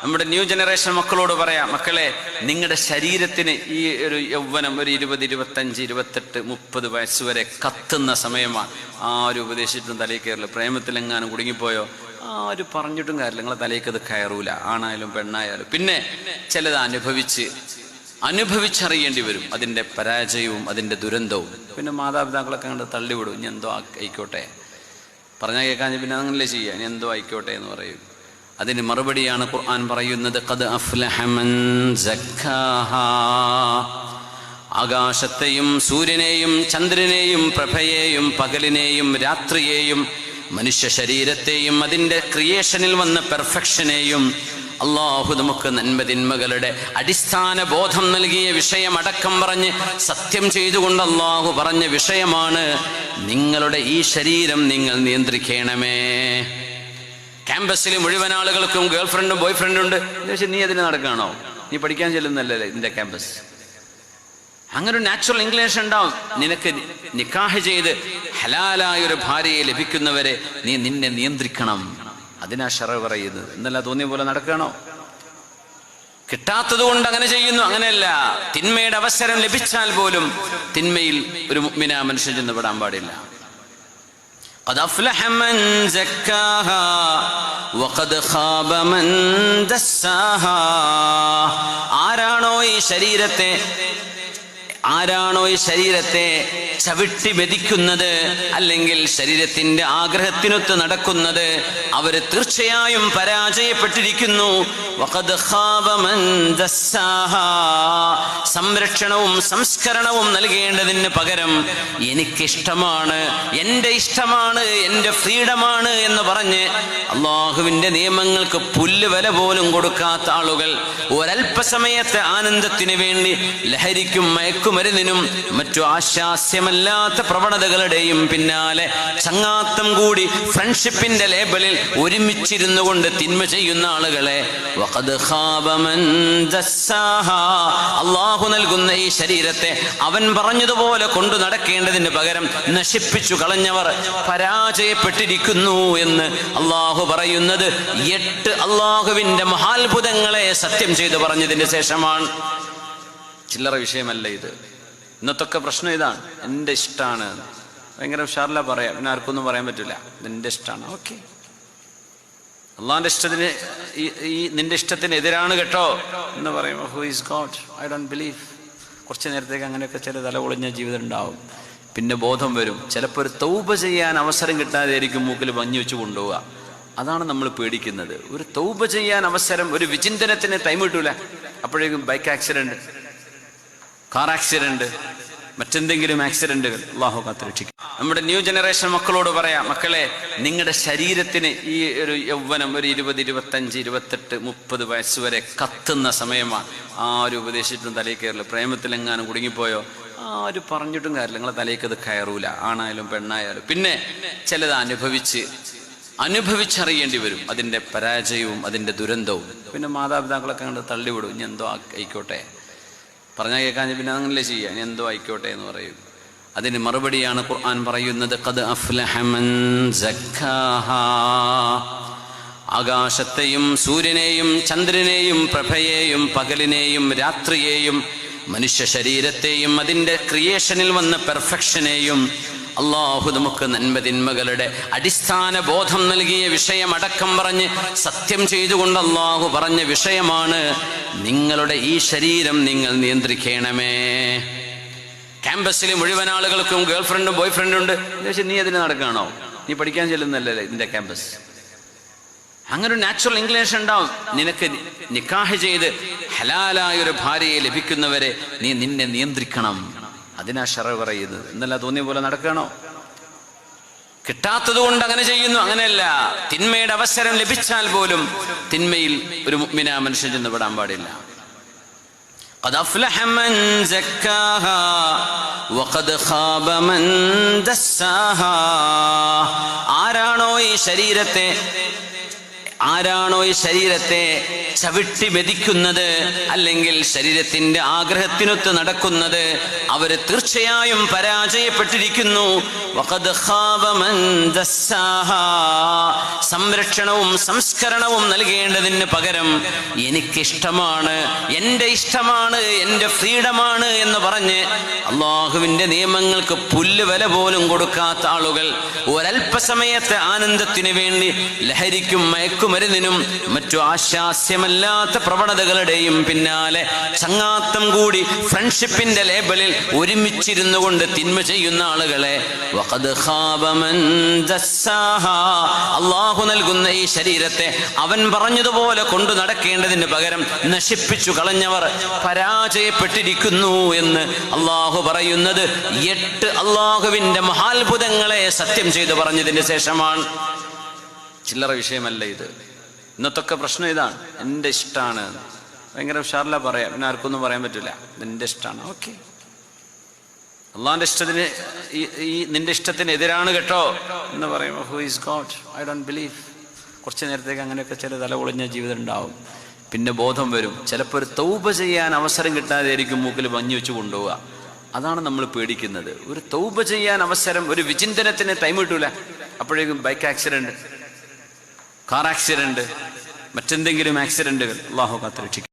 നമ്മുടെ new generation മക്കളോട് പറയാം, മക്കളെ, നിങ്ങളുടെ ശരീരത്തിന് ഈ ഒരു യൗവനം ഒരു 20, 25, 28, 30 വയസ്സ് വരെ കത്തുന്ന സമയമാണ്. ആരും ഉപദേശിച്ചിട്ടും തലയിൽ കയറില്ല. പ്രേമത്തിലെങ്ങാനും കുടുങ്ങിപ്പോയോ ആരും പറഞ്ഞിട്ടും കാര്യമില്ല, നിങ്ങളെ തലയ്ക്ക് അത് കയറൂല, ആണായാലും പെണ്ണായാലും. പിന്നെ ചിലത് അനുഭവിച്ചറിയേണ്ടി വരും, അതിൻ്റെ പരാജയവും അതിൻ്റെ ദുരന്തവും. പിന്നെ മാതാപിതാക്കളൊക്കെ കണ്ട് തള്ളിവിടും, ഇനി എന്തോ ആയിക്കോട്ടെ, പറഞ്ഞാൽ കേൾക്കാൻ പിന്നെ അങ്ങനല്ലേ ചെയ്യുക, ഇനി എന്തോ ആയിക്കോട്ടെ എന്ന് പറയും. അതിന് മറുപടിയാണ് ഖുർആൻ പറയുന്നത്, ഖദ് അഫ്ലഹ മൻ സക്കാഹാ. ആകാശത്തെയും സൂര്യനെയും ചന്ദ്രനെയും പ്രഭയെയും പകലിനെയും രാത്രിയെയും മനുഷ്യ ശരീരത്തെയും അതിൻ്റെ ക്രിയേഷനിൽ വന്ന പെർഫെക്ഷനെയും അള്ളാഹു നമുക്ക് നന്മതിന്മകളുടെ അടിസ്ഥാന ബോധം നൽകിയ വിഷയമടക്കം പറഞ്ഞ് സത്യം ചെയ്തുകൊണ്ട് അള്ളാഹു പറഞ്ഞ വിഷയമാണ്, നിങ്ങളുടെ ഈ ശരീരം നിങ്ങൾ നിയന്ത്രിക്കണമേ. ക്യാമ്പസിൽ മുഴുവൻ ആളുകൾക്കും ഗേൾ ഫ്രണ്ടും ബോയ് ഫ്രണ്ടും ഉണ്ട്. നീ അതിന് നടക്കുകയാണോ? നീ പഠിക്കാൻ ചെല്ലുന്നല്ലേ ഇതിൻ്റെ ക്യാമ്പസ്? അങ്ങനെ ഒരു നാച്ചുറൽ ഇംഗ്ലീഷ് ഉണ്ടാവും. നിനക്ക് നിക്കാഹ് ചെയ്ത് ഹലാലായ ഒരു ഭാര്യയെ ലഭിക്കുന്നവരെ നീ നിന്നെ നിയന്ത്രിക്കണം. അതിനാ ശറഅ് പറയുന്നത്. എന്നല്ല തോന്നിയ പോലെ നടക്കുകയാണോ? കിട്ടാത്തത് കൊണ്ട് അങ്ങനെ ചെയ്യുന്നു, അങ്ങനെയല്ല. തിന്മയുടെ അവസരം ലഭിച്ചാൽ പോലും തിന്മയിൽ ഒരു മുഅ്മിന മനുഷ്യൻ ചെന്ന് പെടാൻ പാടില്ല. ഖദ് അഫ്ലഹ മൻ സക്കാഹാ വഖദ് ഖാബ മൻ ദസ്സാഹാ. ആരാണോ ഈ ശരീരത്തെ ചവിട്ടി മെതിക്കുന്നത്, അല്ലെങ്കിൽ ശരീരത്തിന്റെ ആഗ്രഹത്തിനൊത്ത് നടക്കുന്നത്, അവര് തീർച്ചയായും പരാജയപ്പെട്ടിരിക്കുന്നു. വഖദ് ഖാബ മൻ ദസ്സാഹാ. സംരക്ഷണവും സംസ്കരണവും നൽകേണ്ടതിന് പകരം എനിക്കിഷ്ടമാണ്, എൻ്റെ ഇഷ്ടമാണ്, എൻ്റെ ഫ്രീഡമാണ് എന്ന് പറഞ്ഞ് അള്ളാഹുവിൻ്റെ നിയമങ്ങൾക്ക് പുല്ല് വില പോലും കൊടുക്കാത്ത ആളുകൾ ഒരല്പസമയത്തെ ആനന്ദത്തിന് വേണ്ടി ലഹരിക്കും മയക്കുമരുന്നിനും മറ്റു ആശാസ്യമല്ലാത്ത പ്രവണതകളുടെയും പിന്നാലെ ചങ്ങാത്തം കൂടി ഫ്രണ്ട്ഷിപ്പിന്റെ ലേബലിൽ ഒരുമിച്ചിരുന്നു കൊണ്ട് തിന്മ ചെയ്യുന്ന ആളുകളെ അള്ളാഹു നൽകുന്ന ഈ ശരീരത്തെ അവൻ പറഞ്ഞതുപോലെ കൊണ്ടു നടക്കേണ്ടതിന് പകരം നശിപ്പിച്ചു കളഞ്ഞവർ പരാജയപ്പെട്ടിരിക്കുന്നു എന്ന് അള്ളാഹു പറയുന്നത് 8 അള്ളാഹുവിന്റെ മഹാത്ഭുതങ്ങളെ സത്യം ചെയ്തു പറഞ്ഞതിന് ശേഷമാണ്. ചില്ലറ വിഷയമല്ല ഇത്. ഇന്നത്തൊക്കെ പ്രശ്നം ഇതാണ്, എൻ്റെ ഇഷ്ടമാണ്. ഭയങ്കര ഉഷാറില്ല പറയാം, പിന്നെ ആർക്കൊന്നും പറയാൻ പറ്റില്ല. ഇതെൻ്റെ ഇഷ്ടമാണ്, ഓക്കെ. അള്ളാഹിന്റെ ഇഷ്ടത്തിന് ഈ നിന്റെ ഇഷ്ടത്തിന് എതിരാണ് കേട്ടോ എന്ന് പറയുമ്പോൾ who is God, I don't believe. കുറച്ച് നേരത്തേക്ക് അങ്ങനെയൊക്കെ ചില തല പൊളിഞ്ഞ ജീവിതം ഉണ്ടാവും. പിന്നെ ബോധം വരും. ചിലപ്പോൾ ഒരു തൗബ ചെയ്യാൻ അവസരം കിട്ടാതെ ആയിരിക്കും മൂക്കിൽ ഭംഗി വെച്ച് കൊണ്ടുപോവുക. അതാണ് നമ്മൾ പേടിക്കുന്നത്. ഒരു തൗബ ചെയ്യാൻ അവസരം, ഒരു വിചിന്തനത്തിന് ടൈം കിട്ടൂല. അപ്പോഴേക്കും ബൈക്ക് ആക്സിഡന്റ്, കാർ ആക്സിഡന്റ്, മറ്റെന്തെങ്കിലും ആക്സിഡന്റുകൾ. അല്ലാഹു കാത്തുരക്ഷിക്കും. നമ്മുടെ ന്യൂ ജനറേഷൻ മക്കളോട് പറയാം, മക്കളെ, നിങ്ങളുടെ ശരീരത്തിന് ഈ ഒരു യൗവനം ഒരു 20, 25, 28, 30 വയസ്സ് വരെ കത്തുന്ന സമയമാണ്. ആരും ഉപദേശിച്ചിട്ടും തലയിൽ കയറില്ല. പ്രേമത്തിലെങ്ങാനും കുടുങ്ങിപ്പോയോ ആരും പറഞ്ഞിട്ടും കാര്യമില്ല, നിങ്ങളെ തലയ്ക്ക് അത് കയറൂല, ആണായാലും പെണ്ണായാലും. പിന്നെ ചിലത് അനുഭവിച്ചറിയേണ്ടി വരും, അതിൻ്റെ പരാജയവും അതിൻ്റെ ദുരന്തവും. പിന്നെ മാതാപിതാക്കളൊക്കെ കണ്ട് തള്ളിവിടും, ഇനി എന്തോ ആയിക്കോട്ടെ, പറഞ്ഞാൽ കേൾക്കാൻ പിന്നെ അങ്ങനല്ലേ ചെയ്യുക, ഇനി എന്തോ ആയിക്കോട്ടെ എന്ന് പറയും. അതിന് മറുപടിയാണ് ഖുർആൻ പറയുന്നത്, ഖദ് അഫ്ലഹ മൻ സക്കാഹാ. ആകാശത്തെയും സൂര്യനെയും ചന്ദ്രനെയും പ്രഭയെയും പകലിനെയും രാത്രിയെയും മനുഷ്യ ശരീരത്തെയും അതിൻ്റെ ക്രിയേഷനിൽ വന്ന പെർഫെക്ഷനെയും അള്ളാഹു നമുക്ക് നന്മതിന്മകളുടെ അടിസ്ഥാന ബോധം നൽകിയ വിഷയമടക്കം പറഞ്ഞ് സത്യം ചെയ്തുകൊണ്ട് അള്ളാഹു പറഞ്ഞ വിഷയമാണ്, നിങ്ങളുടെ ഈ ശരീരം നിങ്ങൾ നിയന്ത്രിക്കണമേ. ക്യാമ്പസിൽ മുഴുവൻ ആളുകൾക്കും ഗേൾ ഫ്രണ്ടും ബോയ് ഫ്രണ്ടും ഉണ്ട്. നീ അതിന് നടക്കുകയാണോ? നീ പഠിക്കാൻ ചെല്ലുന്നല്ലേ ഇതിൻ്റെ ക്യാമ്പസ്? അങ്ങനെ ഒരു നാച്ചുറൽ ഇംഗ്ലീഷ് ഉണ്ടാവും. നിനക്ക് നിക്കാഹ് ചെയ്ത് ഹലാലായ ഒരു ഭാര്യയെ ലഭിക്കുന്നവരെ നീ നിന്നെ നിയന്ത്രിക്കണം. അതിനാ ശറഅ് പറയുന്നത്. എന്നല്ല തോന്നിയ പോലെ നടക്കുകയാണോ? കിട്ടാത്തത് കൊണ്ട് അങ്ങനെ ചെയ്യുന്നു, അങ്ങനെയല്ല. തിന്മയുടെ അവസരം ലഭിച്ചാൽ പോലും തിന്മയിൽ ഒരു മുഅ്മിന മനുഷ്യൻ ചെന്ന് പെടാൻ പാടില്ല. ഖദ് അഫ്ലഹ മൻ സക്കാഹാ വഖദ് ഖാബ മൻ ദസ്സാഹാ. ആരാണോ ആരാണോ ഈ ശരീരത്തെ ചവിട്ടി മെതിക്കുന്നത്, അല്ലെങ്കിൽ ശരീരത്തിന്റെ ആഗ്രഹത്തിനൊത്ത് നടക്കുന്നത്, അവര് തീർച്ചയായും പരാജയപ്പെട്ടിരിക്കുന്നു. വഖദ് ഖാബ മൻ ദസ്സാഹാ. സംരക്ഷണവും സംസ്കരണവും നൽകേണ്ടതിന് പകരം എനിക്കിഷ്ടമാണ്, എൻ്റെ ഇഷ്ടമാണ്, എൻ്റെ ഫ്രീഡമാണ് എന്ന് പറഞ്ഞ് അള്ളാഹുവിൻ്റെ നിയമങ്ങൾക്ക് പുല്ലുവില പോലും കൊടുക്കാത്ത ആളുകൾ ഒരല്പസമയത്തെ ആനന്ദത്തിനു വേണ്ടി ലഹരിക്കും മയക്കുമരുന്നിനും മറ്റു ആശാസ്യമല്ലാത്ത പ്രവണതകളുടെയും പിന്നാലെ ചങ്ങാത്തം കൂടി ഫ്രണ്ട്ഷിപ്പിന്റെ ലേബലിൽ ഒരുമിച്ചിരുന്നു കൊണ്ട് തിന്മ ചെയ്യുന്ന ആളുകളെ അള്ളാഹു നൽകുന്ന ഈ ശരീരത്തെ അവൻ പറഞ്ഞതുപോലെ കൊണ്ടു നടക്കേണ്ടതിന് പകരം നശിപ്പിച്ചു കളഞ്ഞവർ പരാജയപ്പെട്ടിരിക്കുന്നു എന്ന് അള്ളാഹു പറയുന്നത് 8 അള്ളാഹുവിന്റെ മഹാത്ഭുതങ്ങളെ സത്യം ചെയ്തു പറഞ്ഞതിന് ശേഷമാണ്. ചില്ലറ വിഷയമല്ല ഇത്. ഇന്നത്തൊക്കെ പ്രശ്നം ഇതാണ്, എൻ്റെ ഇഷ്ടമാണ്. ഭയങ്കര ഉഷാറില്ല പറയാം, പിന്നെ ആർക്കൊന്നും പറയാൻ പറ്റില്ല. നിന്റെ ഇഷ്ടമാണ്, ഓക്കെ. അള്ളാഹിന്റെ ഇഷ്ടത്തിന് ഈ നിന്റെ ഇഷ്ടത്തിന് എതിരാണ് കേട്ടോ എന്ന് പറയുമ്പോൾ who is God, I don't believe. കുറച്ച് നേരത്തേക്ക് അങ്ങനെയൊക്കെ ചില തലപൊളിഞ്ഞ ജീവിതം ഉണ്ടാവും. പിന്നെ ബോധം വരും. ചിലപ്പോൾ ഒരു തൗബ ചെയ്യാൻ അവസരം കിട്ടാതെ ആയിരിക്കും മൂക്കിൽ ഭംഗി വെച്ച് കൊണ്ടുപോവുക. അതാണ് നമ്മൾ പേടിക്കുന്നത്. ഒരു തൗബ ചെയ്യാൻ അവസരം, ഒരു വിചിന്തനത്തിന് ടൈം കിട്ടൂല. അപ്പോഴേക്കും ബൈക്ക് ആക്സിഡന്റ്, കാർ ആക്സിഡന്റ്, മറ്റെന്തെങ്കിലും ആക്സിഡന്റുകൾ. അല്ലാഹു കാത്ത് രക്ഷിക്കട്ടെ.